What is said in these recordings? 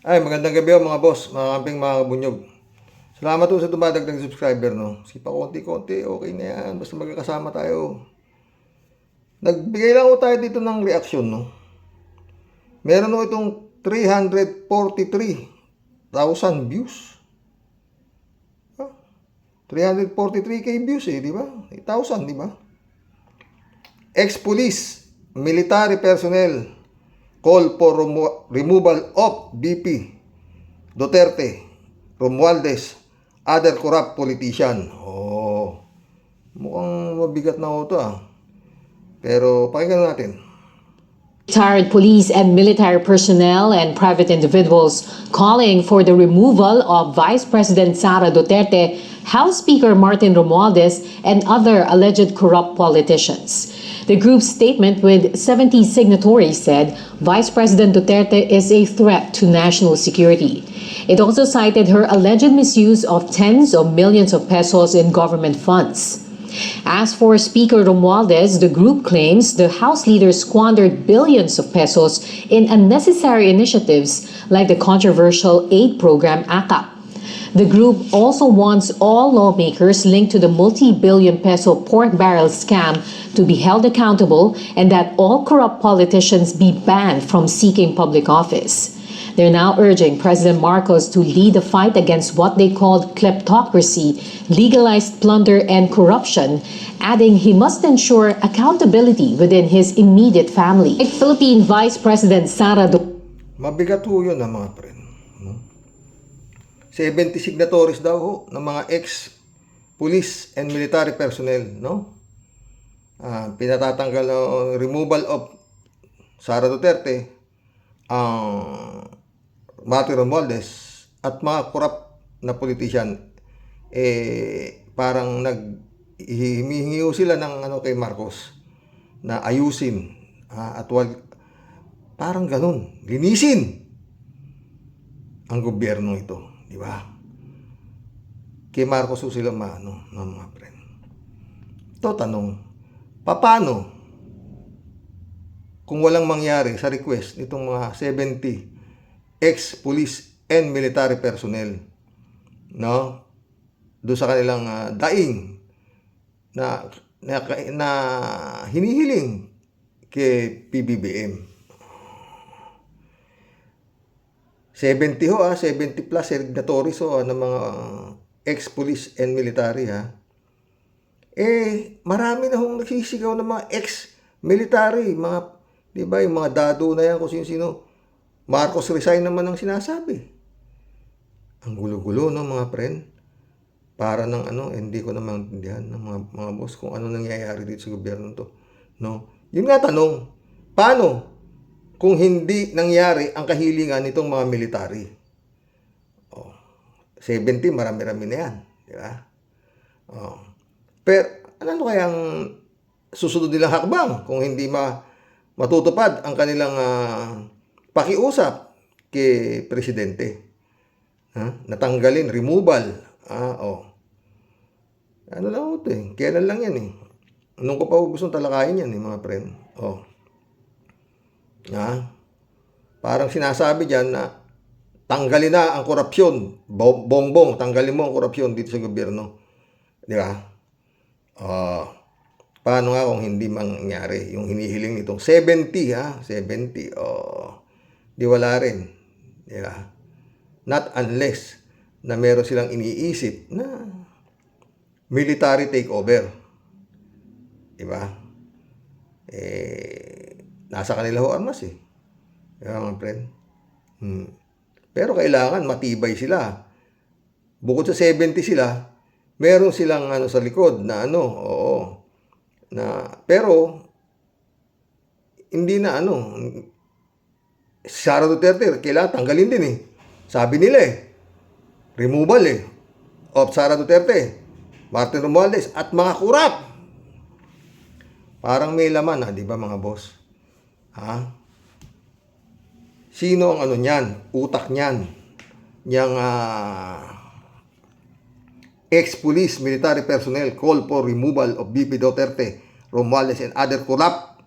Ay, magandang gabi mga boss, mga kamping, mga kabunyog. Salamat po sa dumadagdag subscriber, no? Sipa konti-konti, okay na yan. Basta magkakasama tayo. Nagbigay lang ko tayo dito ng reaksyon, no? Meron mo itong 343,000 views. 343k views di ba? 1,000, di ba? Ex-police, military personnel, call for removal of BP Duterte, Romualdez, other corrupt politician. Mukhang mabigat na ito Pero pakinggan natin. Retired police and military personnel and private individuals calling for the removal of Vice President Sara Duterte, House Speaker Martin Romualdez, and other alleged corrupt politicians. The group's statement with 70 signatories said Vice President Duterte is a threat to national security. It also cited her alleged misuse of tens of millions of pesos in government funds. As for Speaker Romualdez, the group claims the House leader squandered billions of pesos in unnecessary initiatives like the controversial aid program AKAP. The group also wants all lawmakers linked to the multi-billion peso pork barrel scam to be held accountable and that all corrupt politicians be banned from seeking public office. They're now urging President Marcos to lead the fight against what they called kleptocracy, legalized plunder, and corruption, adding he must ensure accountability within his immediate family. Philippine Vice President Sara Mabigat ho yun mga friend. 70 signatories daw ho ng mga ex-police and military personnel, no? Pinatatanggal removal of Sara Duterte, Martin Romualdez at mga corrupt na politician, parang hihingi sila ng kay Marcos na ayusin at parang ganun, linisin ang gobyerno ito, di ba? Kay Marcos sila ng mga friend. Ito tanong, paano kung walang mangyari sa request nitong mga 70 ex-police and military personnel, no? Doon sa kanilang daing na hinihiling kay PBBM. 70 70 plus signatories ng mga ex-police and military marami na hong nagsisigaw ng mga ex-military, mga, di ba, yung mga dado na yan, kung sino-sino. Marcos resign naman ang sinasabi. Ang gulo-gulo, no, mga friend. Para ng hindi ko na maintindihan ng mga boss kung ano nangyayari dito sa gobyerno to, no? Yun nga tanong, paano kung hindi nangyari ang kahilingan nitong mga military? 70, marami-rami na yan, di ba? Pero ano kayang susunod nilang hakbang kung hindi matutupad ang kanilang pakiusap kay Presidente? Natanggalin, removal. Ano lang ito kailan lang yan Nung ko pa gustong talakayin yan mga friend. Parang sinasabi dyan na tanggalin na ang korupsyon. Bongbong, tanggalin mo ang korupsyon dito sa gobyerno. Di ba? Paano nga kung hindi mangyari yung hinihiling nitong 70, 70, di wala rin. Di ba? Not unless na meron silang iniisip na military takeover. Di ba? Nasa kanila ho armas Di ba, mga friend? Pero kailangan matibay sila. Bukod sa 70 sila, meron silang sa likod na pero hindi na Sara Duterte kailangan tanggalin din Sabi nila removal of Sara Duterte, Martin Romualdez at mga kurap. Parang may laman di ba mga boss? Sino ang niyan? Utak niyan. Yang ex-police military personnel call for removal of BP Duterte, Romualdez and other corrupt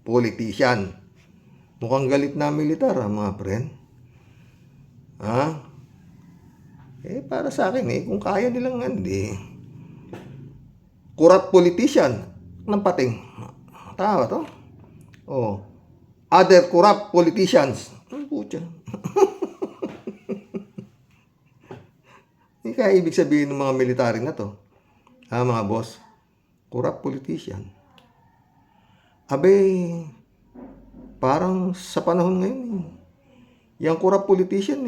politician. Mukhang galit na militar mga friend. Ha? Para sa akin, kung kaya nilang hindi. Corrupt politician ng pating. Tama to? Oh. Other corrupt politicians. Ang putya. Hindi kaya ibig sabihin ng mga military na to. Mga boss. Corrupt politician. Abe, parang sa panahon ngayon, yung corrupt politician,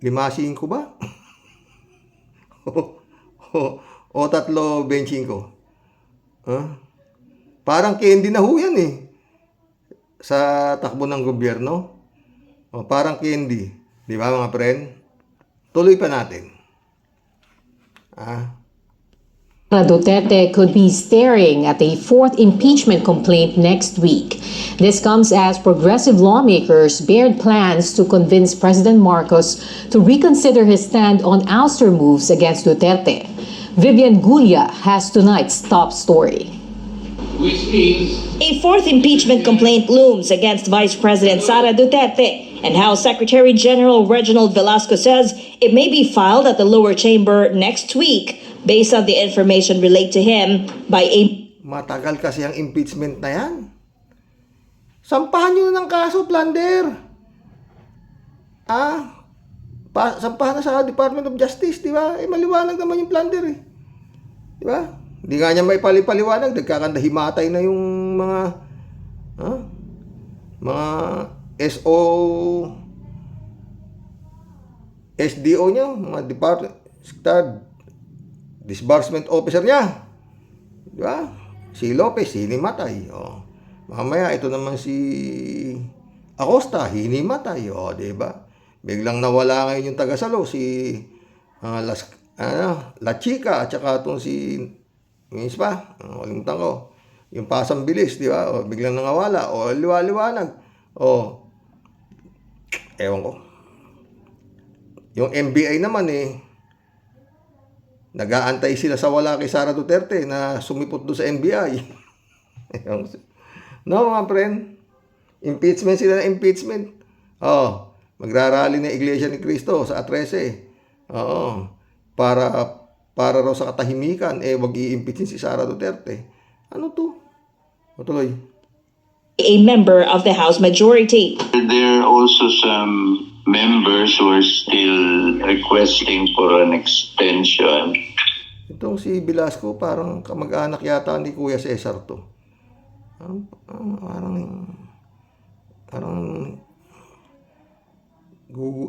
5-5 ba? o 3-25. Parang candy na ho yan sa takbo ng gobyerno. Parang candy. Di ba mga friend? Tuloy pa natin. Sara Duterte could be staring at a fourth impeachment complaint next week. This comes as progressive lawmakers bared plans to convince President Marcos to reconsider his stand on ouster moves against Duterte. Vivian Gulia has tonight's top story. Which means A fourth impeachment complaint looms against Vice President Sara Duterte, and House Secretary General Reginald Velasco says it may be filed at the lower chamber next week based on the information relayed to him by a Matagal kasi ang impeachment na yan. Sampahan nyo na ng kaso, plunder. Sampahan na sa Department of Justice, di ba? Maliwanag naman yung plunder Di ba? Hindi nga niya may paliwaliwanag, nagkakandahimatay na yung mga SDO niya, mga disbursement officer niya. Di ba? Si Lopez, hinimatay. Mamaya, ito naman si Acosta, hinimatay. Di ba? Biglang nawala ngayon yung tagasalo, si La Chica, at saka itong si kalimutan ko. Yung pasang bilis, di ba? Biglang nangawala. Liwaliwanag. Ewan ko. Yung NBI naman nag-aantay sila sa wala kay Sara Duterte na sumipot doon sa NBI. No, mga friend? Impeachment sila na impeachment. Magrarally na Iglesia ni Cristo sa 13. Para raw sa katahimikan, wag i-impeachin si Sara Duterte. Ano to? Tuloy. a member of the House majority. there are also some members who are still requesting for an extension. Itong si Velasco, parang kamag-anak yata ni Kuya Cesar to. Parang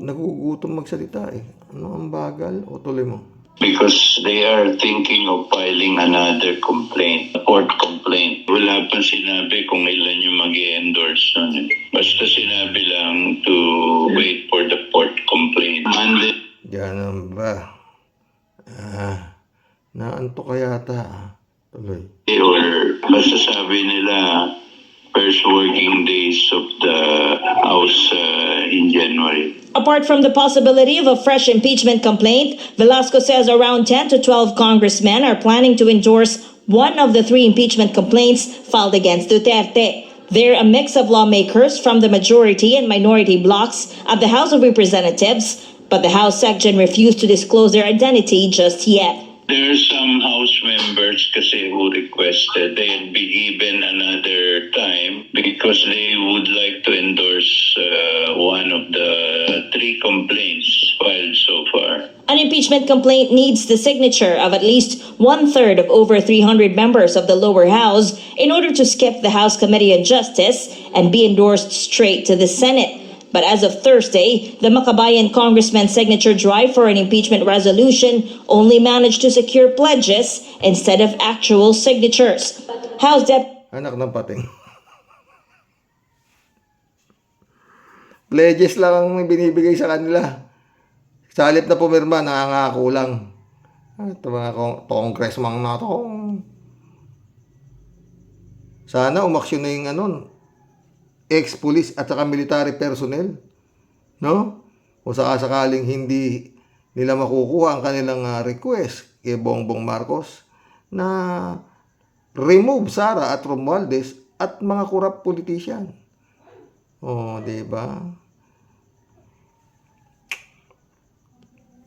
nagugutom magsalita Ano ang bagal? O tuloy mo. Because they are thinking of filing another complaint, a fourth complaint. Wala pa sinabi kung ilan yung mag-endorse nun. Basta sinabi lang to wait for the fourth complaint. Monday. Yan ba? Naantok ka yata. Tuloy. Or basta sabi nila first working days of the House in January. Apart from the possibility of a fresh impeachment complaint, Velasco says around 10 to 12 congressmen are planning to endorse one of the 3 impeachment complaints filed against Duterte. They're a mix of lawmakers from the majority and minority blocs at the House of Representatives, but the House section refused to disclose their identity just yet. There are some House members kasi who requested they'd be given another time because they would like to endorse one of the 3 complaints filed so far. An impeachment complaint needs the signature of at least 1/3 of over 300 members of the lower house in order to skip the House Committee on Justice and be endorsed straight to the Senate. But as of Thursday, the Makabayan congressman's signature drive for an impeachment resolution only managed to secure pledges instead of actual signatures. House Anak ng pating. Pledges lang ang binibigay sa kanila. Sa halip na pumirma, nangangako lang. Ito mga congressman na to. Sana umaksyon na yung ex-police at saka military personnel. No? Kung sakasakaling hindi nila makukuha ang kanilang request kay Bongbong Marcos na remove Sara at Romualdez at mga corrupt politician. Di ba?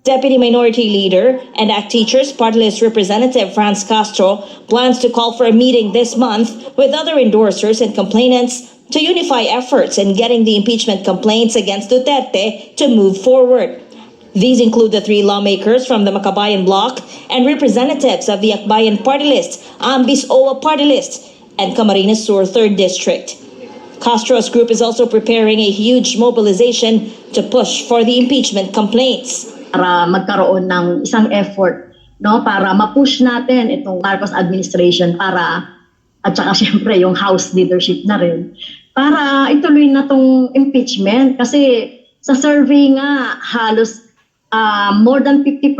Deputy Minority Leader and ACT Teachers Party List Representative Franz Castro plans to call for a meeting this month with other endorsers and complainants to unify efforts in getting the impeachment complaints against Duterte to move forward. These include the 3 lawmakers from the Makabayan Bloc and representatives of the Akbayan Party List, Ambis OWA Party List, and Camarines Sur 3rd District. Castro's group is also preparing a huge mobilization to push for the impeachment complaints. Para magkaroon ng isang effort, no, para ma-push natin itong Marcos administration para, at saka syempre yung House leadership na rin, para ituloy na tong impeachment. Kasi sa survey nga halos more than 50%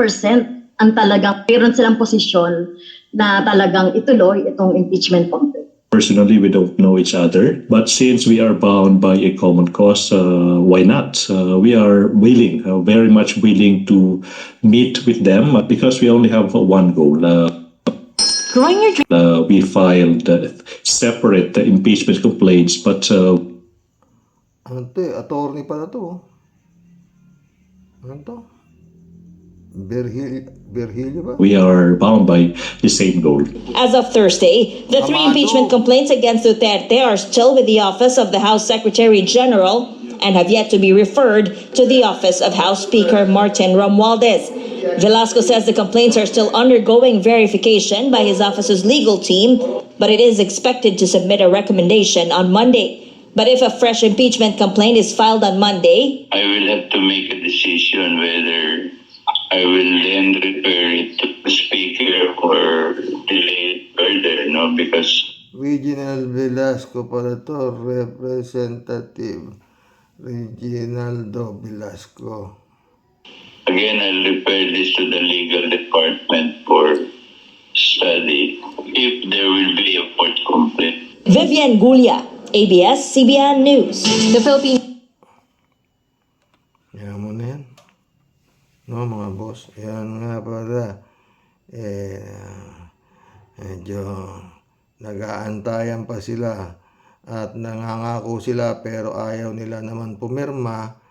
ang talagang meron silang posisyon na talagang ituloy itong impeachment complaint. Personally, we don't know each other, but since we are bound by a common cause, why not? We are willing, very much willing to meet with them because we only have one goal. Growing your We filed separate impeachment complaints, but attorney pala to. Ano to? Berhilio ba? we are bound by the same goal. As of Thursday, the 3 Amado. impeachment complaints against Duterte are still with the Office of the House Secretary General and have yet to be referred to the Office of House Speaker Martin Romualdez. Velasco says the complaints are still undergoing verification by his office's legal team, but it is expected to submit a recommendation on Monday. But if a fresh impeachment complaint is filed on Monday, I will have to make a decision whether I will then refer it to the Speaker or delay it further, because Reginald Velasco pala to, Representative Reginaldo Velasco. again, I'll refer this to the legal department for study if there will be a court complaint. Vivian Gulia, ABS-CBN News. the Philippine Yan mo na yan. No, mga boss. Yan nga pala. Medyo nag-aantayan pa sila at nangangako sila pero ayaw nila naman pumirma.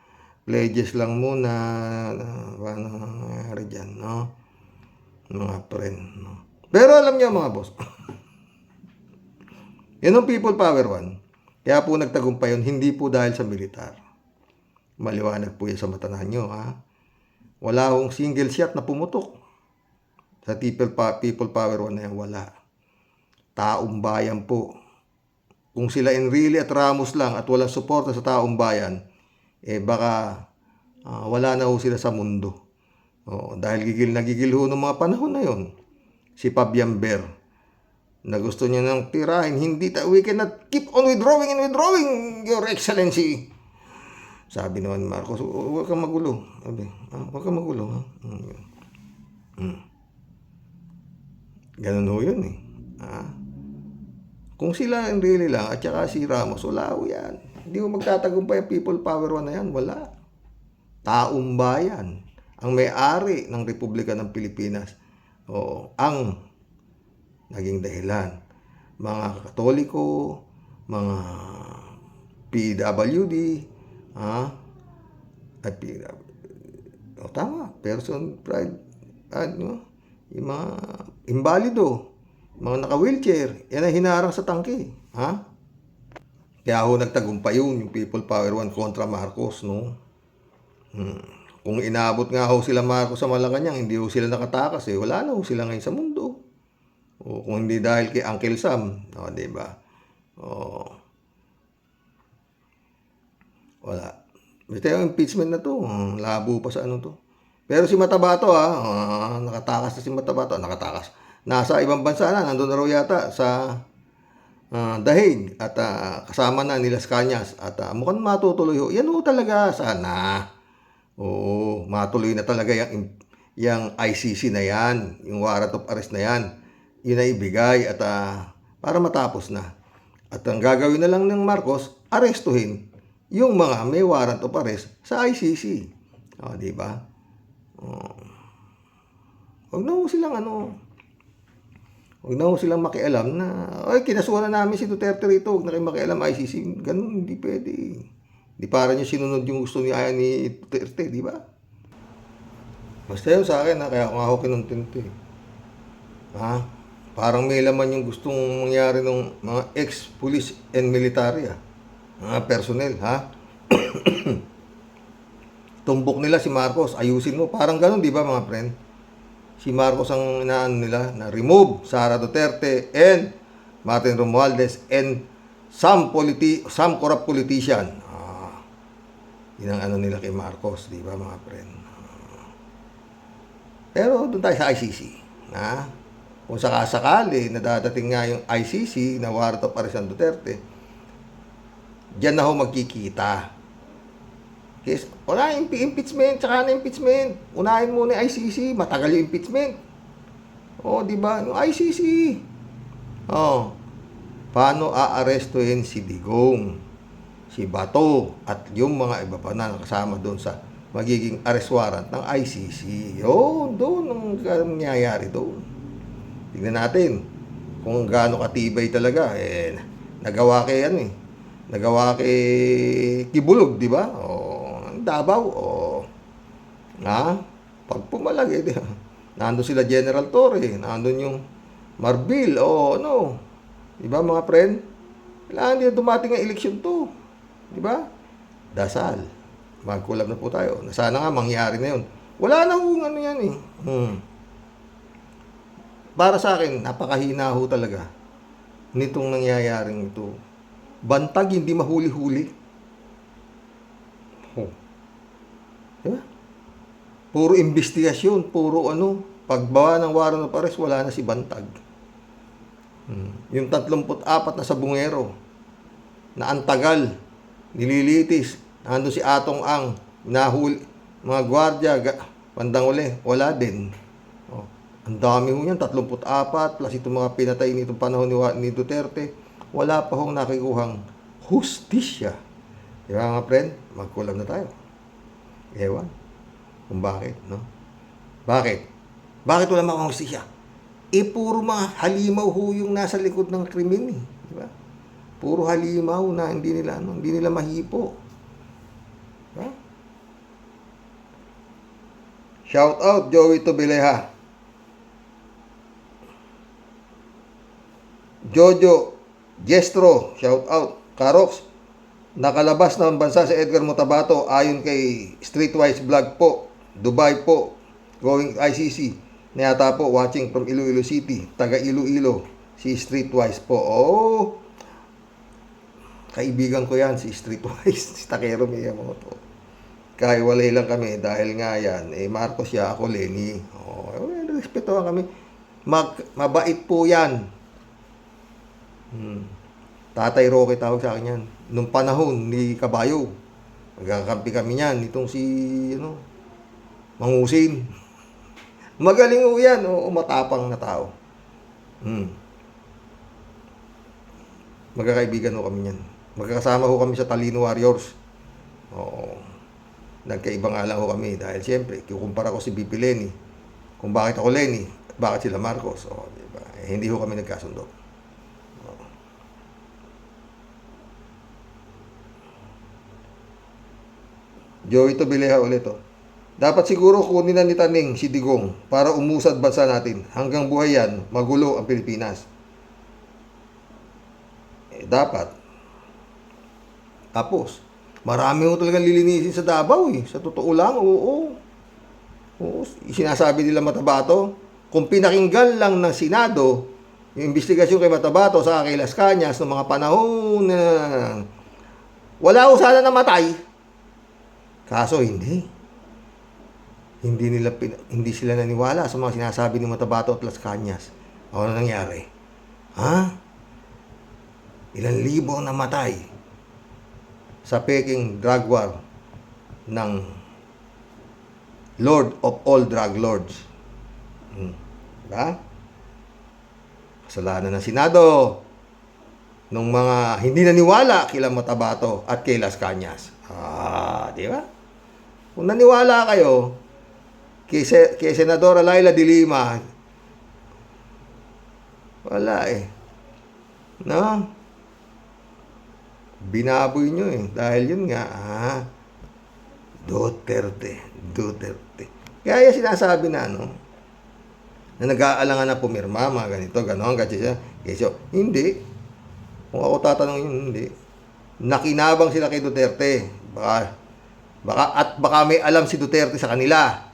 Pledges lang muna. Paano nangyari dyan, no? Mga friend, no? Pero alam niyo mga boss, yun ang People Power 1. Kaya po nagtagumpay yun, hindi po dahil sa militar. Maliwanag po yan sa mata ninyo, ha? Wala akong single shot na pumutok. Sa People Power 1 na yan, wala. Taong bayan po. Kung sila Enrile at Ramos lang at walang suporta sa taong bayan, baka wala na ho sila sa mundo. Dahil gigil na gigil ho ng mga panahon na yon. Si Fabian Ber, na gusto niya ng tirahin, we cannot keep on withdrawing and withdrawing, Your Excellency. Sabi naman Marcos, huwag kang magulo. Sabi, huwag kang magulo. Ha? Ganun ho yun eh. Kung sila really lang, at saka si Ramos, wala ho yan. Hindi mo magtatagumpay ang People Power 1 na yan. Wala. Taong bayan. Ang may-ari ng Republika ng Pilipinas. Ang naging dahilan. Mga Katoliko, mga PWD, tama, person, pride, yung mga invalido, mga naka-wheelchair, yan ang hinarang sa tangke, Kaya ho nagtagumpay yung People Power 1 kontra Marcos, no? Kung inabot nga ho sila Marcos sa Malacanang, hindi ho sila nakatakas, wala na ho sila ngayon sa mundo. Kung hindi dahil kay Uncle Sam, di ba? Wala. Basta yung impeachment na to, labo pa sa ano to. Pero si Matabato, nakatakas na si Matabato, nakatakas. Nasa ibang bansa na, nandun na raw yata sa Dahig at kasama na nila Cañas at mukhang matutuloy ho. Yan ho talaga sana. Oo, matuloy na talaga yung ICC na yan, yung warrant of arrest na yan. Yun ay ibigay at para matapos na. At ang gagawin na lang ng Marcos, arestuhin yung mga may warrant of arrest sa ICC. Di ba? Huwag na ho silang Huwag na ho silang makialam na, ay, kinasuhan na namin si Duterte rito, huwag na kayo makialam, ICC. Ganun, hindi pwede. Hindi para nyo sinunod yung gusto ni Duterte, di ba? Basta yun sa akin, kaya ako nga ako kinuntinto eh. Ha? Parang may laman yung gustong mangyari ng mga ex-police and military, mga personnel, ha? Tumbok nila si Marcos, ayusin mo. Parang ganun, di ba mga friend? Si Marcos ang inaan nila na remove Sara Duterte and Martin Romualdez and some corrupt politician. Yun ang ano nila kay Marcos, di ba mga friend? Pero doon tayo sa ICC. Na? Kung sakasakali na dadating nga yung ICC na warrant of arrest ng Duterte, diyan na ho magkikita. Yes, wala impeachment, tsaka na impeachment. Unahin muna yung ICC, matagal yung impeachment. Di ba? Yung ICC. Paano aarestuhin si Digong, si Bato, at yung mga iba pa na nakasama doon sa magiging arrest warrant ng ICC. Doon ang nangyayari doon. Tingnan natin kung gaano katibay talaga. Nagawa kay nagawa kay Kibulog, di ba? Davao, pag pumalag, nandun sila General Torre, nandun yung Marbil, di ba mga friend? Kailangan din dumating ang eleksyon to, di ba? Dasal, magkulab na po tayo, sana nga mangyari na yun. Wala na kung ano yan Para sa akin, napakahina ho talaga nitong nangyayaring ito. Bantag, hindi mahuli-huli. Diba? Puro investigasyon, puro pagbawa ng warrant of arrest, wala na si Bantag. Yung 34 na sabungero, na antagal, nililitis, nandun si Atong Ang, nahuli, mga gwardya, bandang uli, wala din. Ang dami ho yan, 34, plus itong mga pinatay nitong panahon ni Duterte, wala pa hong nakikuhang hustisya. Diba mga friend? Magkulab na tayo. Ewan. Kung bakit, no? Bakit? Bakit wala makang hustisya? Puro mga halimaw ho yung nasa likod ng krimen, di ba? Puro halimaw na hindi nila mahipo. Diba? Shout out Joey Tobileha. Jojo Jestro, shout out. Karox, nakalabas ng bansa sa Edgar Motabato ayon kay Streetwise Vlog po. Dubai po. Going ICC. Na yata po watching from Iloilo City. Taga Iloilo. Si Streetwise po. Kaibigan ko yan si Streetwise. Si Takero Miyamoto. Kahiwalay lang kami dahil nga yan. Marcos ya ako Lenny. Respetuhan kami. Mabait po yan. Tatay Roque tawag sa akin yan. Nung panahon ni Kabayo, magkakampi kami niyan. Itong si, Mangusin. Magaling ho yan. Matapang na tao. Magkakaibigan ho kami niyan. Magkakasama ho kami sa Talino Warriors. Nagkaiba nga lang ho kami. Dahil siyempre, kukumpara ko si BP Lenny. Kung bakit ako Lenny, bakit sila Marcos. Diba? Hindi ho kami nagkasundo. Joey Tobileha ulit Dapat siguro kunin na ni Taning si Digong para umusad bansa natin. Hanggang buhay yan, magulo ang Pilipinas. Dapat. Tapos, marami ho talagang lilinisin sa Davao Sa totoo lang, oo. Sinasabi nila Matabato, kung pinakinggan lang ng Senado, yung investigasyon kay Matabato sa kay Las Cañas ng mga panahon na wala ho sana namatay. Kaso hindi. Hindi sila naniwala sa mga sinasabi ni Matabato at Las Cañas. Ano nangyari? Ilang libo ang namatay sa peking drug war ng Lord of all drug lords. Diba? Kasalanan ng Senado nung mga hindi naniwala kila Matabato at kay Las Cañas. Di ba? Kung naniwala kayo kay Senadora Laila de Lima, Wala eh. No? Binaboy nyo eh. Dahil yun nga, Duterte. Kaya sinasabi na, na nag-aalangan na pumirma, mga ganito, ganon, kasi hindi. Kung ako tatanungin, hindi. Nakinabang sila kay Duterte. Baka may alam si Duterte sa kanila.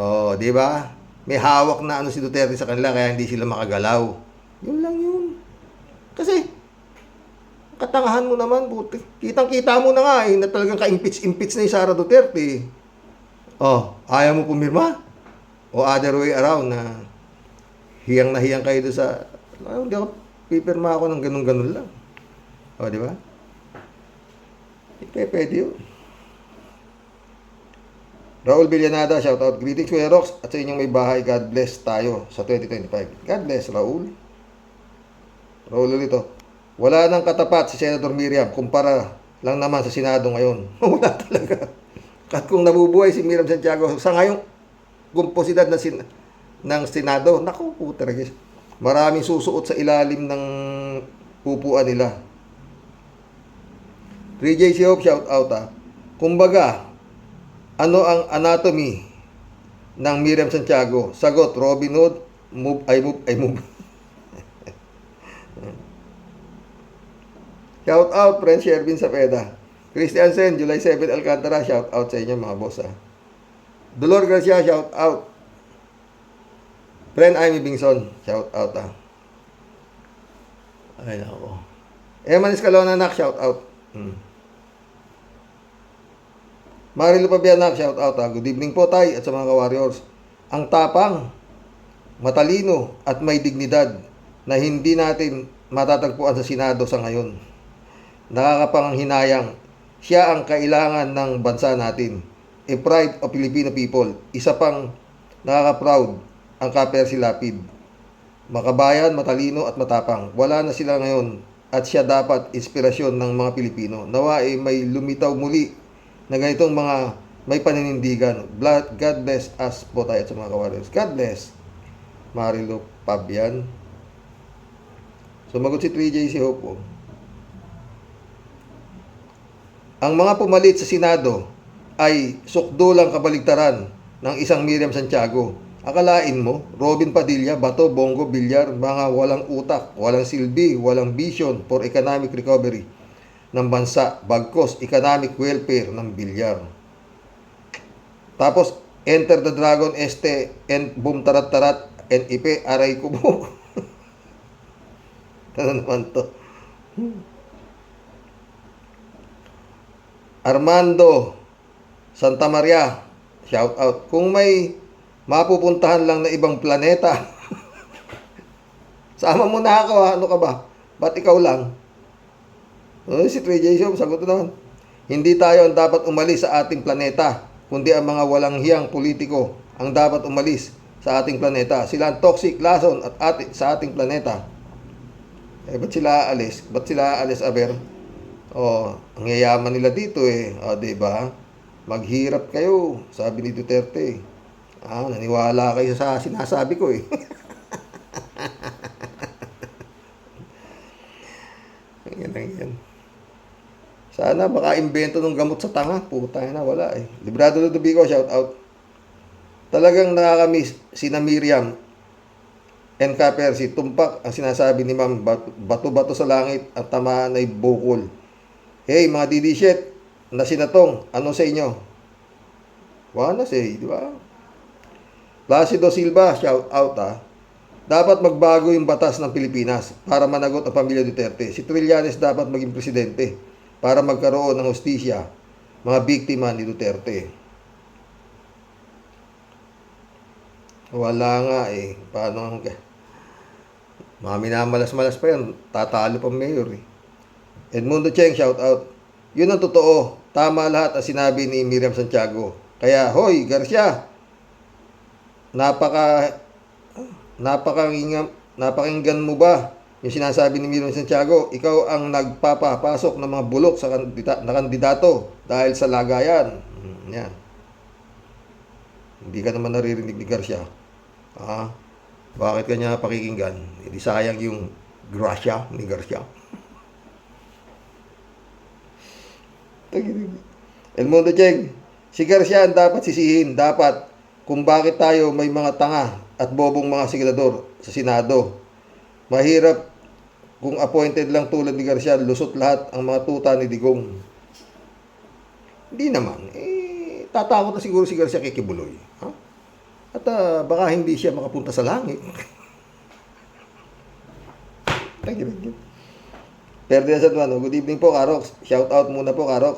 Oh, di ba? May hawak na si Duterte sa kanila kaya hindi sila makagalaw. Yun lang yun. Kasi katangahan mo naman, buti. Kitang-kita mo na nga na talagang ka-impeach na yung Sara Duterte. Oh, ayaw mo pumirma? O other way around na hiyang na hiyang kayo doon sa, hindi ako pipirma ako ng ganun-ganun lang. O, di ba? Hindi pwede yun. Raul Villanada, shout out. Greetings, Kuya Rox, at sa inyong may bahay. God bless tayo sa 2025. God bless, Raul. Raul ulit. Wala nang katapat si Senator Miriam kumpara lang naman sa Senado ngayon. Wala talaga. At kung nabubuhay si Miriam Santiago sa ngayong kumposidad ng Senado, naku po talaga. Maraming susuot sa ilalim ng pupuan nila. 3JC Hope, shout out Kumbaga, ano ang anatomy ng Miriam Santiago? Sagot, Robin Hood, move. Shout out, friend Shervin Sapeda. Christian Sen, July 7, Alcantara, shout out sa inyo mga boss Dolor Garcia, shout out. Friend Amy Bingson, shout out Ay nako. Eman Escalona, nak, shout out. Marilo Pabianak, shout out Good evening po tay at sa mga ka-warriors. Ang tapang, matalino at may dignidad na hindi natin matatagpuan sa Senado sa ngayon. Nakakapanghinayang, siya ang kailangan ng bansa natin. A pride of Filipino people. Isa pang nakaka-proud ang Kapersi Lapid. Makabayan, matalino at matapang. Wala na sila ngayon at siya dapat inspirasyon ng mga Pilipino. Nawa may lumitaw muli na ganitong mga may paninindigan. God bless us po tayo sa mga kawarriors. God bless. Marilo Pabian. Sumagot si 3JC Hope. Ang mga pumalit sa Senado ay sukdulang kabaligtaran ng isang Miriam Santiago. Akalain mo, Robin Padilla, Bato, Bongo, Villar, mga walang utak, walang silbi, walang vision for economic recovery ng bansa, bagkos economic welfare ng Villar. Tapos, enter the dragon, and boom, tarat-tarat, and ipe, aray ko mo. Ano naman to? Armando Santa Maria, shout out. Kung may mapupuntahan lang na ibang planeta, sama mo na ako Ano ka ba? Ba't ikaw lang? Si 3J Show, sagot naman. Hindi tayo ang dapat umalis sa ating planeta, kundi ang mga walang hiyang politiko ang dapat umalis sa ating planeta. Sila ang toxic, lason sa ating planeta. Ba't sila aalis? Ba't sila aalis, Aber? Ang yayaman nila dito diba? Maghirap kayo, sabi ni Duterte. Naniwala kayo sa sinasabi ko Yan. Sana baka imbento ng gamot sa tanga. Puta na, wala Librado Ludovico, shout out. Talagang nakakamiss sina Miriam and Kapersi. Tumpak ang sinasabi ni Ma'am, bato-bato sa langit at tamaan ay bukol. Hey, mga didishit na sinatong, ano sa inyo? Wala di ba? Placido Silva, shout out Dapat magbago yung batas ng Pilipinas para managot ang pamilya Duterte. Si Trillanes dapat maging presidente para magkaroon ng hustisya mga biktima ni Duterte. Wala nga Paano mga minamalas-malas pa yan. Tatalo pa mayor Edmundo Cheng, shout out. Yun ang totoo. Tama lahat ang sinabi ni Miriam Santiago. Kaya, hoy, Garcia, napakinggan mo ba yung sinasabi ni Miriam Santiago? Ikaw ang nagpapapasok ng mga bulok na kandidato dahil sa lagayan. Yan. Hindi ka naman naririnig ni Garcia. Bakit kanya pakikinggan? Hindi sayang yung grasya ni Garcia. El Mundo Cheng, si Garcia ang dapat sisihin. Dapat kung bakit tayo may mga tanga at bobong mga senador sa Senado. Mahirap kung appointed lang tulad ni Garcia, lusot lahat ang mga tuta ni Digong. Hindi naman. Tatakot na siguro si Garcia kay Kibuloy. Ha? At baka hindi siya makapunta sa langit. Thank you. Ferdinand San Juan, good evening po, Karox. Shout out muna po, Karox.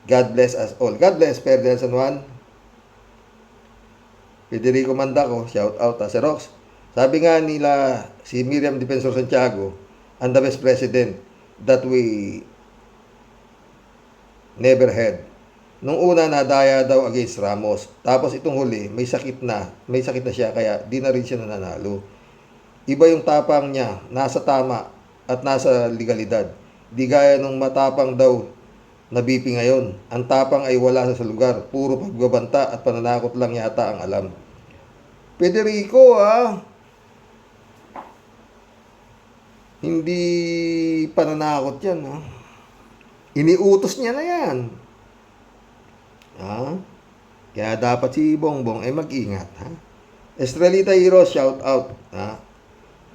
God bless us all. God bless, Ferdinand San Juan. Federico Mandaco, shout out. Sir Rox, sabi nga nila si Miriam Defensor Santiago, ang the best president that we never had. Nung una, nadaya daw against Ramos. Tapos itong huli, may sakit na siya, kaya di na rin siya nananalo. Iba yung tapang niya, nasa tama at nasa legalidad. Di gaya nung matapang daw na BP ngayon. Ang tapang ay wala sa lugar. Puro pagbabanta at pananakot lang yata ang alam. Federico, hindi pananakot yan, Iniutos niya na yan. Kaya dapat si Bongbong ay mag-ingat, Estrelita Hero, shout out,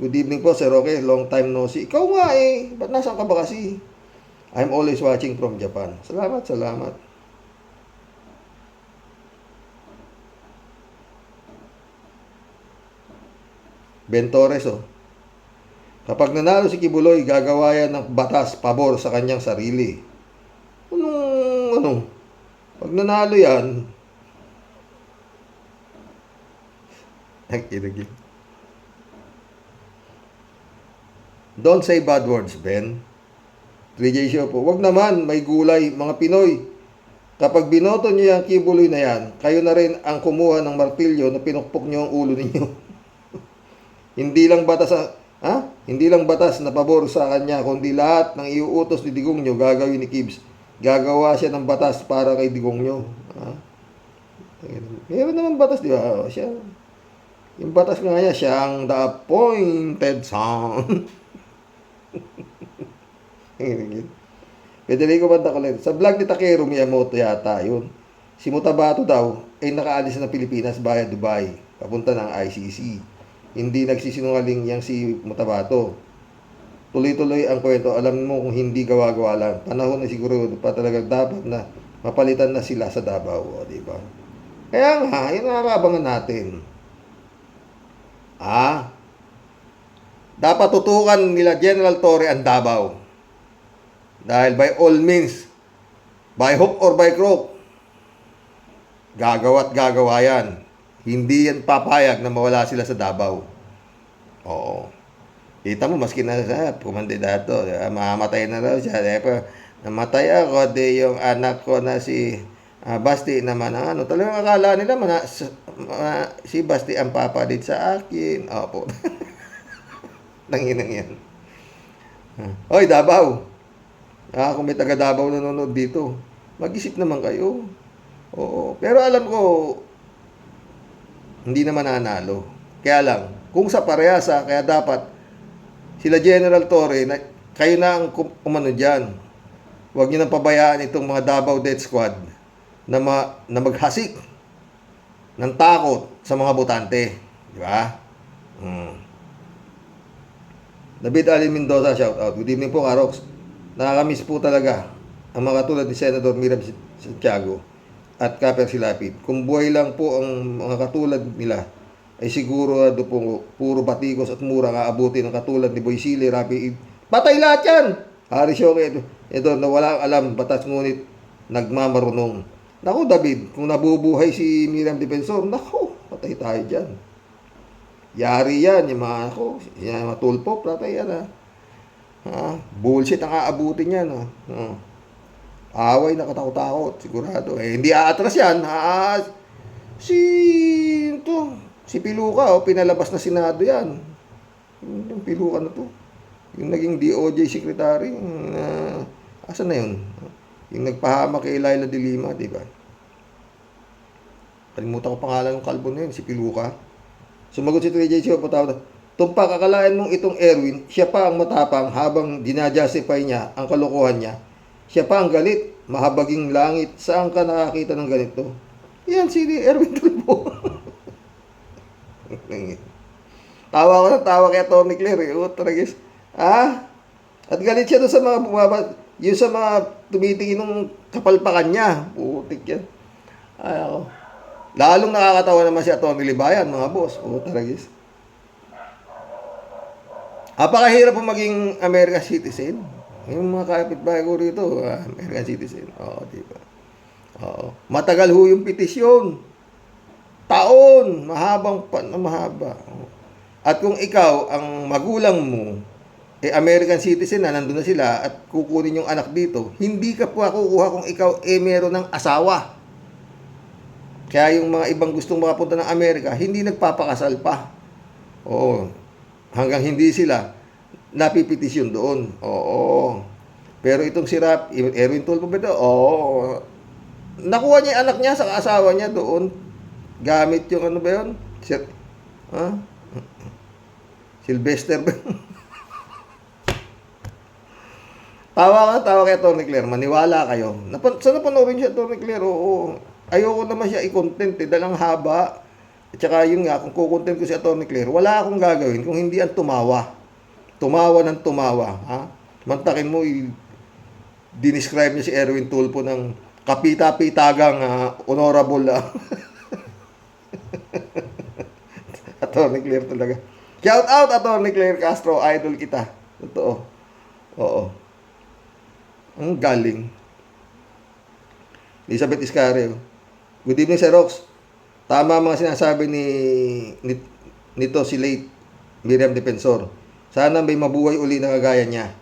Good evening po, Sir Roque. Long time no see. Ikaw nga Ba't nasaan ka ba kasi? I'm always watching from Japan. Salamat. Ben Torres, kapag nanalo si Kibuloy, gagawa yan ng batas pabor sa kanyang sarili. Pag nanalo yan, nakikinig. Don't say bad words, Ben. 3J Show po. Wag naman, may gulay, mga Pinoy. Kapag binoto niyo yung Kibuloy na yan, kayo na rin ang kumuha ng martilyo na pinukpok niyo ang ulo ninyo. Hindi lang batas na pabor sa kanya, kundi lahat ng iuutos ni Digong nyo, gagawin ni Kibs. Gagawa siya ng batas para kay Digong nyo. Meron naman batas, di ba? Yung batas nga niya, siya ang the appointed son. Federico Bandacolet, sa vlog ni Takeru Miyamoto yata yun. Si Mutabato daw ay nakaalis na Pilipinas via Dubai, papunta ng ICC. Hindi nagsisinungaling yang si Mutabato. Tuloy-tuloy ang kwento. Alam mo kung hindi gawa-gawa lang. Panahon na siguro pa talaga dapat na mapalitan na sila sa Davao, di ba? Kaya nga, yun ang nakabangan natin. Dapat tutukan nila General Torre ang Davao. Dahil by all means, by hook or by crook, gagawa yan. Hindi yan papayag na mawala sila sa Davao. Oo. Kita mo, maski na sa kumandidato, mamamatay na daw siya. Namatay ako, yung anak ko na si Basti naman. Talagang akala nila si Basti ang papalit sa akin. Opo. Nanginang yan. Hoy, Davao. Kung may taga Davao nanonood dito, mag-isip naman kayo. Oo. Pero alam ko, hindi naman nanalo. Kaya lang, kung sa parehasa, kaya dapat sila General Torre, kayo na ang kumano dyan. Huwag nyo nang pabayaan itong mga Davao Death Squad na maghasik ng takot sa mga botante. Di ba? David Ali Mendoza, shout out. Good evening po, Karox. Nakakamiss po talaga ang mga tulad ni Senador Miriam Santiago at Kaper Silapit. Kung buhay lang po ang mga katulad nila, ay siguro puro batikos at mura aabutin ng katulad ni Boy Sili, Rapi. Patay lahat yan! Hari Shoke, ito na walang alam, batas ngunit nagmamarunong. Naku, David, kung nabubuhay si Miriam Defensor, naku, patay tayo dyan. Yari yan, yung mga tulpop, patay yan bullshit ang aabutin yan. Away na katakot-takot, sigurado. Hindi aatras yan. Si Piluka, pinalabas na Senado yan. Yung Piluka na to. Yung naging DOJ secretary. Asan na yun? Yung nagpahama kay Laila de Lima, di ba? Kalimutan ko pangalan ng kalbo na yun, si Piluka. Sumagot si 3JC, patawad. Tumpak, akalain mong itong Erwin, siya pa ang matapang habang dinajustify niya ang kalokohan niya. Siya pa ang galit, mahabaging langit. Saan ka nakakita ng ganito? Yan si Erwin Tulfo. Tawa ko na tawa kay Tony Claire. Tragis. At galit siya doon sa mga yung sa mga tumitingin ng kapalpakan niya. Putik yan. Ay ako. Lalong nakakatawa naman si Atty. Libayan, mga boss. Tragis. Apakahirap po maging American citizen. Yung mga kapitbahay ko rito, American citizen. Oo, diba? Oo. Matagal ho yung petisyon. Taon. Mahaba. At kung ikaw, ang magulang mo, American citizen na, nandun na sila, at kukunin yung anak dito, hindi ka po kukuha kung ikaw meron ng asawa. Kaya yung mga ibang gustong makapunta ng Amerika, hindi nagpapakasal pa. Oo. Hanggang hindi sila napipetisyon doon. Oo. Pero itong si Erwin Tulfo ba ito? Oo. Nakuha niya yung anak niya sa asawa niya doon. Gamit yung ano ba yun? Sylvester ba? Tawa kay Tony Claire. Maniwala kayo. Saan napanoorin siya, Tony Claire? Oo. Ayoko naman siya i-content dalang haba. At saka yun nga, kung kukontent ko si Tony Claire, wala akong gagawin kung hindi ang tumawa. Tumawa ng tumawa. Mantakin mo, dinescribe niya si Erwin Tulfo ng kapita-pitagang honorable. Atty. Claire talaga. Shout out, Atty. Claire Castro. Idol kita. Totoo. Oo. Ang galing. Elizabeth Iscareo. Good evening, Sir Rox. Tama mga sinasabi nito si late Miriam Defensor. Sana may mabuhay uli na kagaya niya.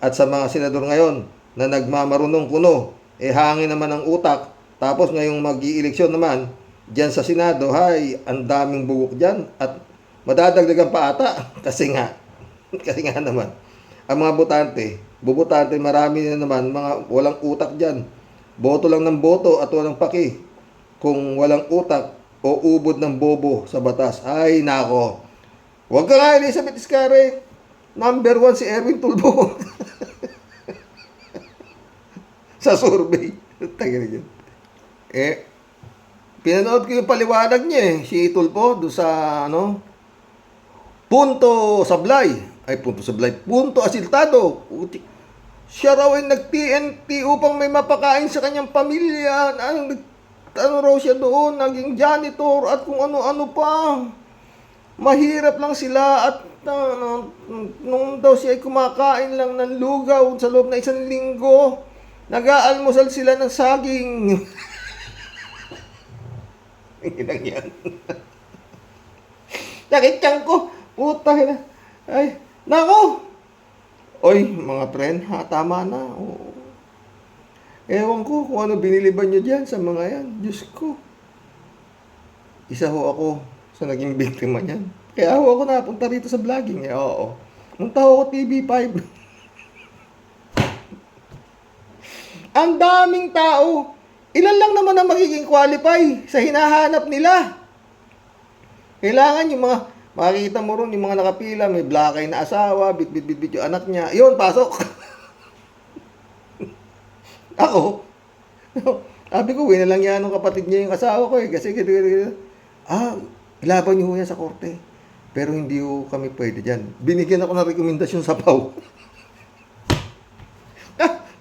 At sa mga senador ngayon na nagmamarunong kuno, hangin naman ang utak. Tapos ngayong mag-i-eleksyon naman, dyan sa Senado, ang daming bugok dyan. At madadagdagan pa ata. Kasi nga naman, ang mga bubutante, marami na naman, mga walang utak dyan. Boto lang ng boto at walang paki. Kung walang utak o ubod ng bobo sa batas. Ay, nako. Huwag ka nga, Elizabeth Iscare. Number 1 si Erwin Tulfo. Sa survey. Tagay pinanood ko yung paliwanag niya si Tulfo, doon sa, punto asiltado. Siya raw ay nag-TNT upang may mapakain sa kanyang pamilya. Ano raw siya doon, naging janitor at kung ano-ano pa. Mahirap lang sila at nung daw siya ay kumakain lang ng lugaw sa loob na 1 linggo, nag-aalmusal sila ng saging. Inang yan. Nakityan ko. Puta na. Ay, nako. Oy, mga friend, tama na. Oo. Ewan ko kung ano biniliban nyo dyan sa mga yan. Diyos ko. Isa ho ako sa naging biktima niyan. Kaya ho ako napunta rito sa vlogging. Oo. Munta ho ako TV5. Ang daming tao. Ilan lang naman ang magiging qualify sa hinahanap nila. Kailangan yung mga, makikita mo ron yung mga nakapila, may black eye na asawa, bit yung anak niya. Yun, pasok. Ako, sabi ko, wala lang yan ng kapatid niya yung asawa ko kasi ilaban niyo ho yan sa korte. Pero hindi ho kami pwede dyan. Binigyan ako ng rekomendasyon sa PAW.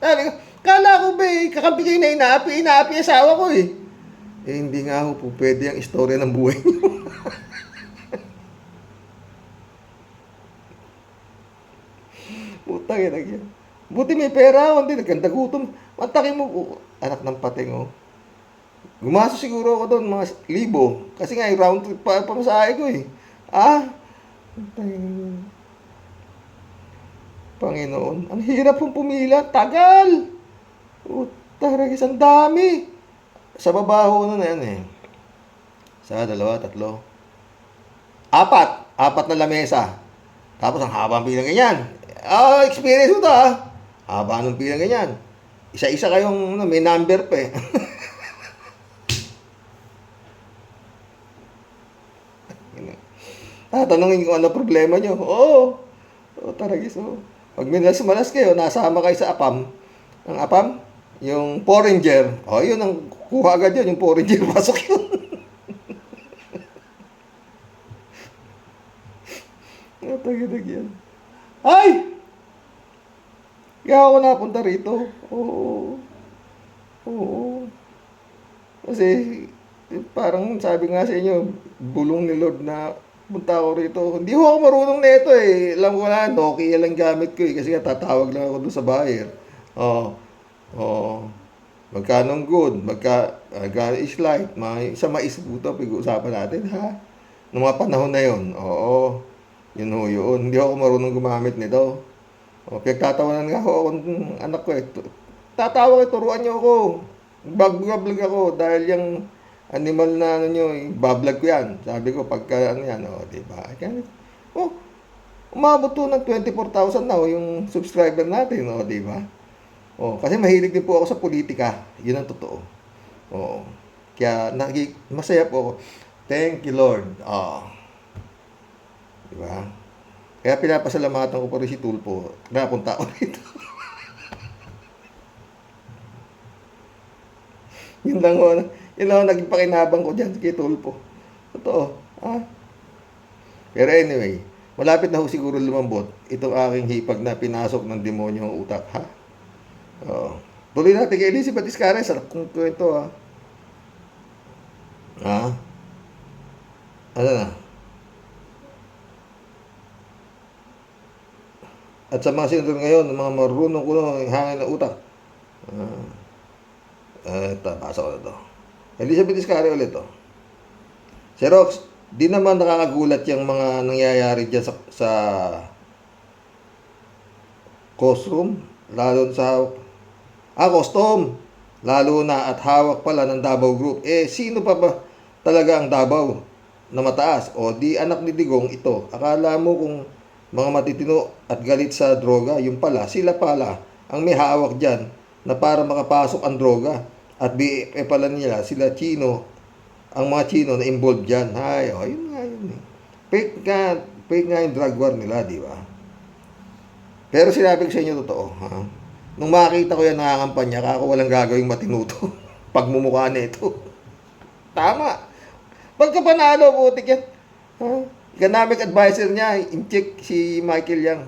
Sabi ko, kala ko ba kakampi kayo na inaapi asawa ko hindi nga ho po pwede ang istorya ng buhay niyo. Putang ina. Buti may pera, hindi nagkanda gutom. Mantakin mo, anak ng pating, Gumaso siguro ako doon, mga 1,000. Kasi nga, round trip pa pamasahe ko Panginoon, ang hirap pong pumila. Tagal! Taragis, ang dami. Sa babaho na yan Sa 2, 3. 4 na lamesa. Tapos ang haba ang pilang ganyan. Experience mo to haba ng pilang ganyan. Isa-isa kayong may number pa Tatanungin kung ano problema nyo. Oo. Oo, taragis. Oo. Pag minalas-malas kayo, nasama kayo sa APAM. Ang APAM, yung Porringer. O, yun ang kuha agad yun, yung Porringer. Pasok yun. Tagidag yan. Ay! Kaya ako napunta rito. Oo. Oo. Kasi, parang sabi nga sa inyo, bulong ni Lord na punta ako rito. Hindi ako marunong nito eh. Alam ko na, Nokia lang gamit ko eh. Kasi nga tatawag lang ako doon sa buyer. Oo. Oo. Magkano good? Magkano is light? Sa mais buto, pag-uusapan natin ha. Noong mga panahon na yun. Oo. Yun ho yun. Hindi ako marunong gumamit nito. O, pinagtatawanan nga ako ng anak ko eh. Tatawa ko, turuan niyo ako. Bablog ako dahil yung animal na ano nyo, bablog ko yan. Sabi ko, pagka ano yan, o, diba? Oh, umabot to ng 24,000 na yung subscriber natin, o, diba? O, kasi mahilig din po ako sa politika. Yun ang totoo. O, kaya masaya po ako. Thank you, Lord. Diba? Kaya pinapasalamatan ko pa rin si Tulfo. Napunta ako rito. Yun lang naging pakinabang ko dyan kay Tulfo. Totoo. Pero anyway, malapit na ho siguro lumambot itong aking hipag na pinasok ng demonyo ang utak, ha? Tuloy natin kay Elizabeth Iscares. Sarap kong kwento, ha? Ano na? At sa mga sinunod ngayon, mga marunong kuno ng hangin ng utak. Basa ko na to. Elizabeth Iscario ulit to. Si Rox, di naman nakakagulat yung mga nangyayari dyan sa costume. Lalo sa costume. Lalo na at hawak pala ng Davao Group. Sino pa ba talaga ang Davao na mataas? O di anak ni Digong ito. Akala mo kung mga matitino at galit sa droga, yung pala, sila pala ang may hawak dyan na para makapasok ang droga. At BFF pala nila, sila Chino, ang mga Chino na involved dyan. Yun nga yun eh. Fake nga yung drug war nila, di ba? Pero sinabi ko sa inyo totoo, ha? Nung makita ko yan nangangampanya, ako walang gagawing matinuto. Pagmumukha na ito. Tama. Pagka panalo, butik yan. Economic advisor niya, in-check si Michael Yang.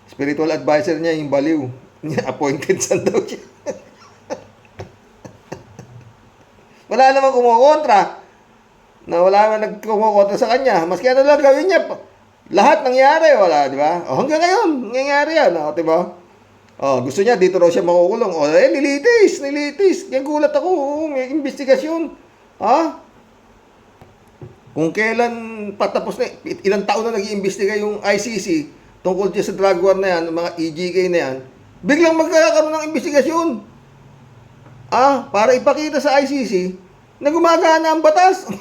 Spiritual advisor niya, yung baliw. Appointed san daw siya. Wala naman kumukontra. Wala naman nagkumukontra sa kanya. Maski ano lang gawin niya. Lahat nangyari, wala, di ba? Hanggang ngayon, nangyayari yan, di ba? Gusto niya, dito raw siya makukulong. Nilitis. Kaya gulat ako, may investigasyon. Kung kailan patapos na, ilang taon na nag-iimbestiga yung ICC tungkol dyan sa drug war na yan, mga EGK na yan, biglang magkakaroon ng investigasyon. Para ipakita sa ICC na gumagana ang batas.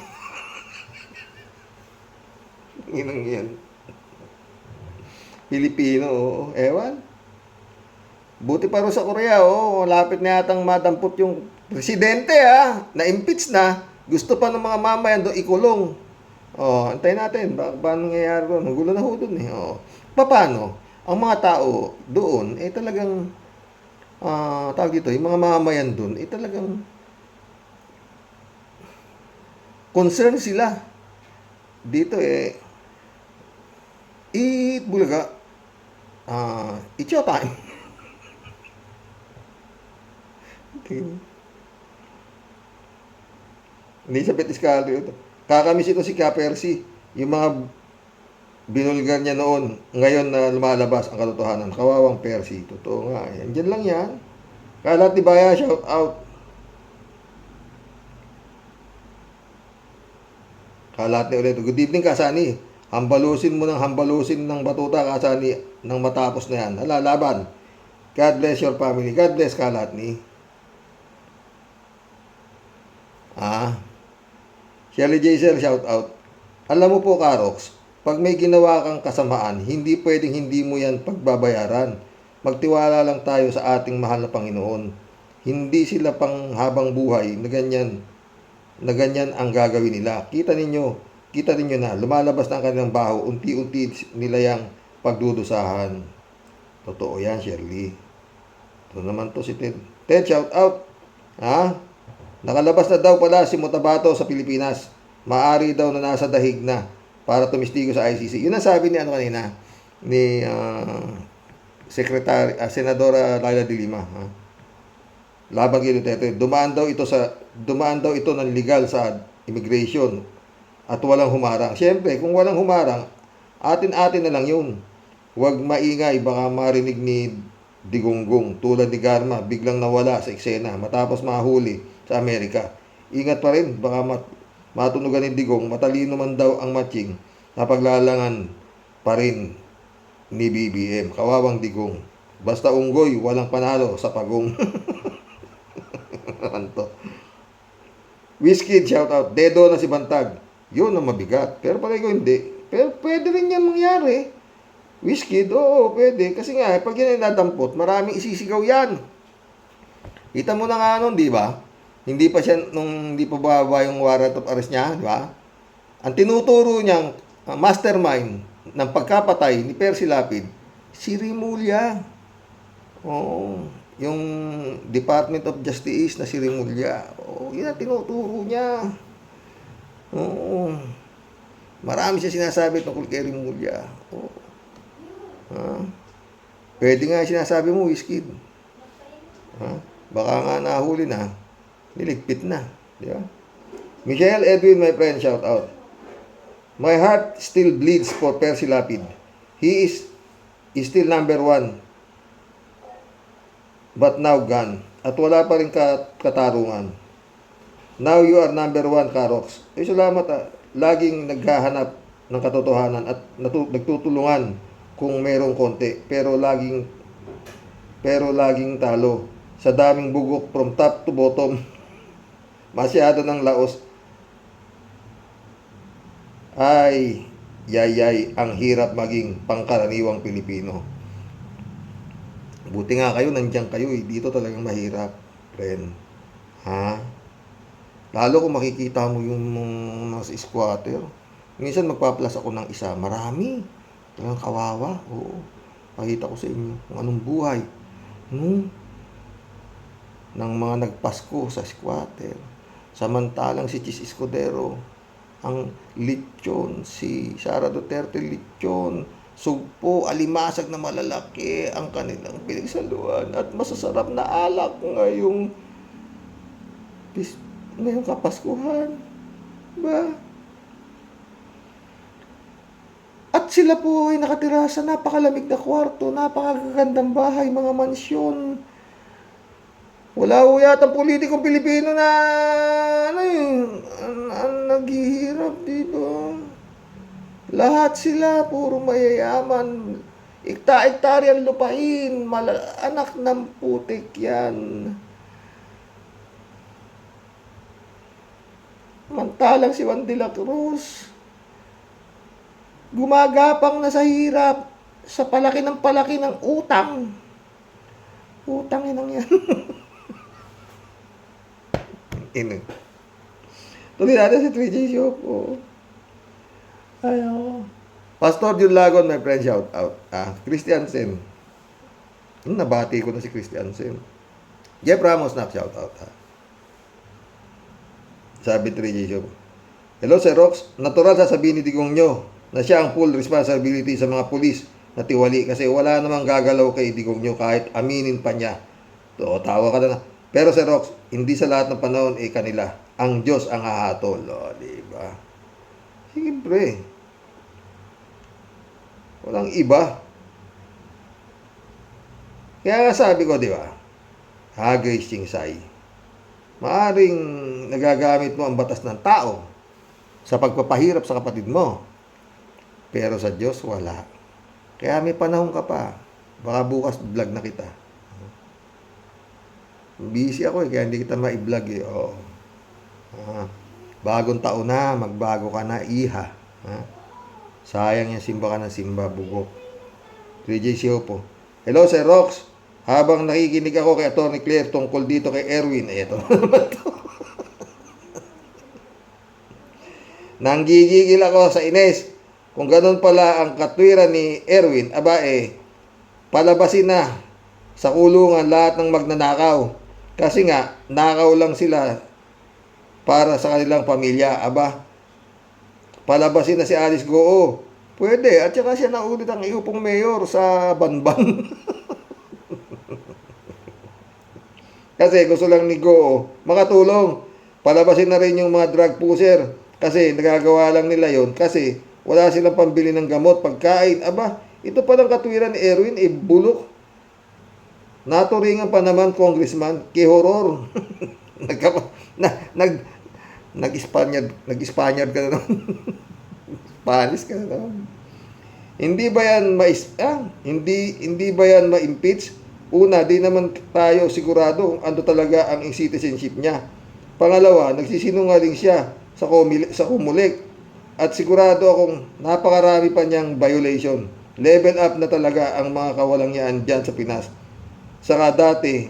Yan. Pilipino, ewan. Buti pa rin sa Korea, lapit na yatang madampot yung presidente, na-impeach na. Gusto pa ng mga mamayan doon ikulong. Antayin natin, paano nangyayari doon? Magulo na ho doon eh. Paano? Ang mga tao doon, talagang, tawag dito, yung mga mamayan doon, talagang, concern sila. Dito eat bulaga. It's your time. Okay. Elizabeth Iscario ito. Kakamiss ito si Kapersi. Yung mga binulgar niya noon, ngayon na lumalabas ang katotohanan. Kawawang Persi. Totoo nga. Diyan lang yan. Kalat ni Baya, shout out. Kalat ni ulit. Good evening, Kasani. Hambalusin mo ng batuta, Kasani, nang matapos na yan. Laban. God bless your family. God bless, Kalat ni. Shelly Jaisel, shout out. Alam mo po, Karox, pag may ginawa kang kasamaan, hindi pwedeng hindi mo yan pagbabayaran. Magtiwala lang tayo sa ating mahal na Panginoon. Hindi sila pang habang buhay na ganyan ang gagawin nila. Kita ninyo, kita ninyo na, lumalabas na ang kanilang baho, unti-unti nila yung pagdudusahan. Totoo yan, Shirley. Ito naman to si Ted. Ted, shout out. Ha? Nakalabas na daw pala si Mutabato sa Pilipinas. Maari daw na nasa dahig na para tumistigo sa ICC. Yun ang sabi ni kanina, ni Senadora Laila de Lima. Ha? Laban kay Duterte. Dumaan daw ito ng legal sa immigration at walang humarang. Siyempre, kung walang humarang, atin-atin na lang yun. Huwag maingay, baka marinig ni Digonggong tulad ni Garma, biglang nawala sa eksena matapos mahuli sa Amerika. Ingat pa rin, baka matunugan ni Digong, matalino man daw ang matching na paglalangan pa rin ni BBM. Kawawang Digong. Basta unggoy, walang panalo sa pagong. Anto. Whiskey, shout out. Dedo na si Bantag. Yun ang mabigat. Pero palagi ko hindi. Pero pwede rin yan mangyari. Whiskey, oo, pwede. Kasi nga, pag yan ay nadampot, maraming isisigaw yan. Kita mo na nga nun, di ba? Hindi pa bababa yung warrant of arrest niya, di ba? Ang tinuturo niyang mastermind ng pagkapatay ni Percy Lapid, si Rimulya. Oo. Yung Department of Justice na si Rimulya. Oo, yun ang tinuturo niya. Oo. Marami siya sinasabi tungkol kay Rimulya. Oo. Ha? Pwede nga sinasabi mo, Whiskey. Ha? Baka nga nahuli na. Niligpit na. Di ba? Michelle Edwin, my friend, shout out. My heart still bleeds for Percy Lapid. He is still number one. But now gone. At wala pa rin katarungan. Now you are number one, Karox. Salamat. Laging naghahanap ng katotohanan at nagtutulungan kung merong konti. Pero laging talo. Sa daming bugok from top to bottom. Masyado ng laos. Ay, yayay, ang hirap maging pangkaraniwang Pilipino. Buti nga kayo, nandiyan kayo eh. Dito talagang mahirap, friend. Ha? Lalo kung makikita mo yung nasa squatter. Minsan magpa-plus ako ng isa. Marami. Talagang kawawa. Oo. Pakita ko sa inyo kung anong buhay. Ng mga nagpasko sa squatter. Samantalang si Chis Escudero, ang lechon, si Sara Duterte lechon, sugpo, alimasag na malalaki ang kanilang pinagsaluan at masasarap na alak ngayong kapaskuhan. Ba? At sila po ay nakatira sa napakalamig na kwarto, napakagandang bahay, mga mansyon. Wala ho yata politikong Pilipino na naghihirap dito. Lahat sila puro mayayaman. Ikta-iktaryan lupain, anak ng putik yan. Mantalang si Juan de la Cruz, gumagapang na sa hirap, sa palaki ng utang. Utang yun ang yan. Tuloy natin si 3J Show po. Ayaw. Pastor Jun Lagon, my friend, shout out. Christiansen. Nabati ko na si Christiansen. Jeff Ramos, shout out. Sabi 3J Show. Hello, Sir Rox. Natural sasabihin ni Digong nyo na siya ang full responsibility sa mga pulis na tiwali kasi wala namang gagalaw kay Digong nyo kahit aminin pa niya. Tawa ka na. Pero Sir Rox, hindi sa lahat ng panahon kanila. Ang Diyos ang hahatol. Diba? Siyempre. Walang iba. Kaya nga sabi ko, di ba? Grace Chingsay. Maaring nagagamit mo ang batas ng tao sa pagpapahirap sa kapatid mo. Pero sa Diyos, wala. Kaya may panahon ka pa. Baka bukas vlog na kita. Busy ako kaya hindi kita ma-vlog bagong taon na, magbago ka na, iha. Sayang yung simba ka ng simba, bugok. 3J Siopo. Hello, Sir Rox. Habang nakikinig ako kay Atty. Claire tungkol dito kay Erwin, ito naman to. Nanggigigil ako sa Ines. Kung ganun pala ang katwiran ni Erwin, aba palabasin na sa kulungan lahat ng magnanakaw. Kasi nga, nakaw lang sila para sa kanilang pamilya. Aba, palabasin na si Alice Goo. Pwede. At saka siya naulit ang iupong mayor sa Banban. Kasi gusto lang ni Goo makatulong. Palabasin na rin yung mga drug pusher. Kasi nagagawa lang nila yon kasi wala silang pambili ng gamot, pagkain. Aba, ito palang katwiran ni Erwin, bulok. Naturingan pa naman, congressman, kihoror. Nag-Spaniard ka na naman. Spanish ka na naman. Hindi ba yan hindi ba yan ma-impeach? Una, di naman tayo sigurado kung ano talaga ang citizenship niya. Pangalawa, nagsisinungaling siya sa Comelec. At sigurado akong napakarami pa niyang violation. Level up na talaga ang mga kawalangyaan dyan sa Pinas. Saka dati,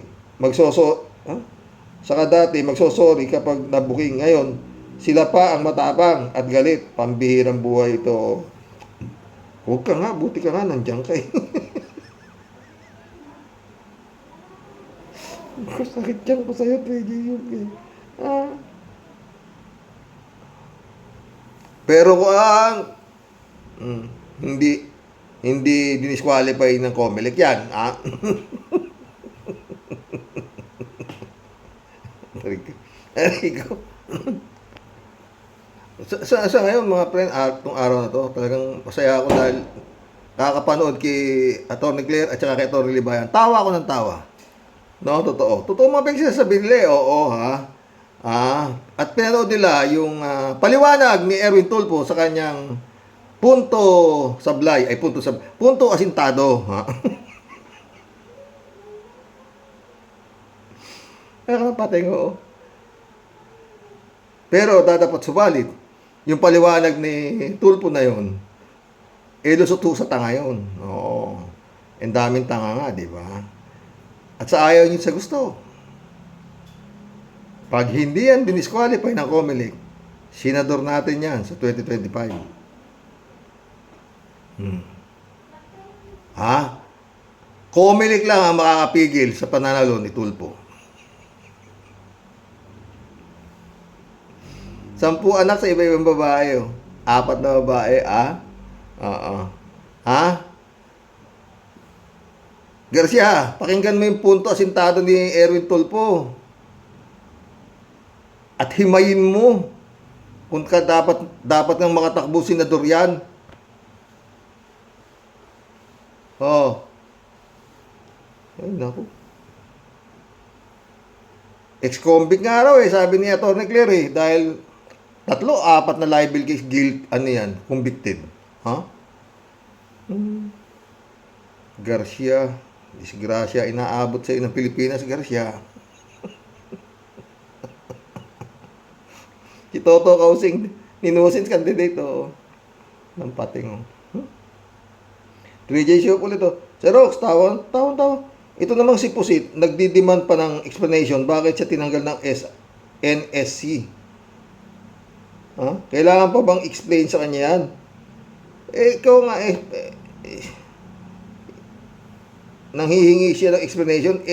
magsosori kapag nabuking. Ngayon, sila pa ang matapang at galit. Pambihirang buhay ito. Huwag ka nga, buti ka nga, nandiyan ka eh. Sakit dyan ko sa'yo, Treji yun eh. Pero kung hindi dinisqualify ng Comelec yan, sa ngayon mga friend, itong araw na to, talagang masaya ako dahil kakapanood kay Atty. Claire at saka kay Atty. Libayan. Tawa ako ng tawa. No, totoo. Totoo mga pinagsasabi nila, oo ha. At pinanood nila yung paliwanag ni Erwin Tulfo sa kanyang punto asintado, ha. Pating, oo. Pero dapat subalit yung paliwanag ni Tulfo na yun, lusot sa tanga yun. Oo. Ang daming tanga nga, di ba? At sa ayaw niyo sa gusto. Pag hindi yan dinisqualify ng Comelec, senador natin yan sa 2025. Comelec lang ang makakapigil sa pananalo ni Tulfo. 10 anak sa iba-ibang babae. 4 na babae, Garcia, pakinggan mo yung punto asintado ni Erwin Tulfo. At himayin mo kung ka dapat ng makatakbo senador yan. Ay, naku. Ex-convict nga raw sabi ni Atty. Claire dahil 3-4 na libel case, convicted. Garcia, disgrasya, inaabot sa ng Pilipinas, Garcia. Si Toto Kausing, ninusins candidate, ng pating, 3J show ulit, Sir Rox, tawa. Ito namang si Pusit, nagdidemand pa ng explanation bakit siya tinanggal ng NSC. Kailangan pa bang explain sa kanya yan? Ikaw nga nanghihingi siya ng explanation,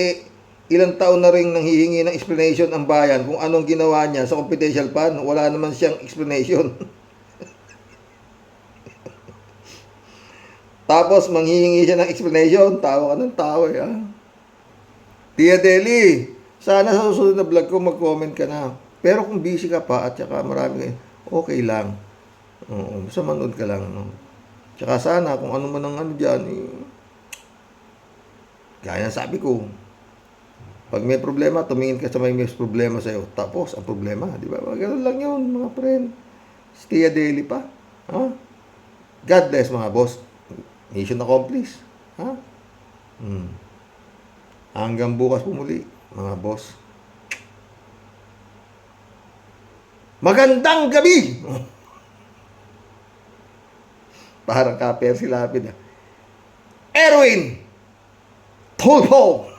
ilang taon na rin nanghihingi ng explanation ang bayan kung anong ginawa niya sa confidential fund. Wala naman siyang explanation. Tapos manghihingi siya ng explanation, tawa ka ng tawa Tia Deli, sana sa susunod na vlog ko mag-comment ka na. Pero kung busy ka pa at saka marami kayo, okay lang. Basta manood ka lang. Tsaka sana kung ano man ang dyan, gaya ng sabi ko, pag may problema, tumingin ka sa may problema sa'yo. Tapos, ang problema, di ba? Ganun lang yun, mga friend. Tia Deli pa. God bless, mga boss. Mission accomplished. Hanggang bukas pumuli, mga boss. Magandang gabi! Parang ka-Percy Lapid. Erwin Tulfo!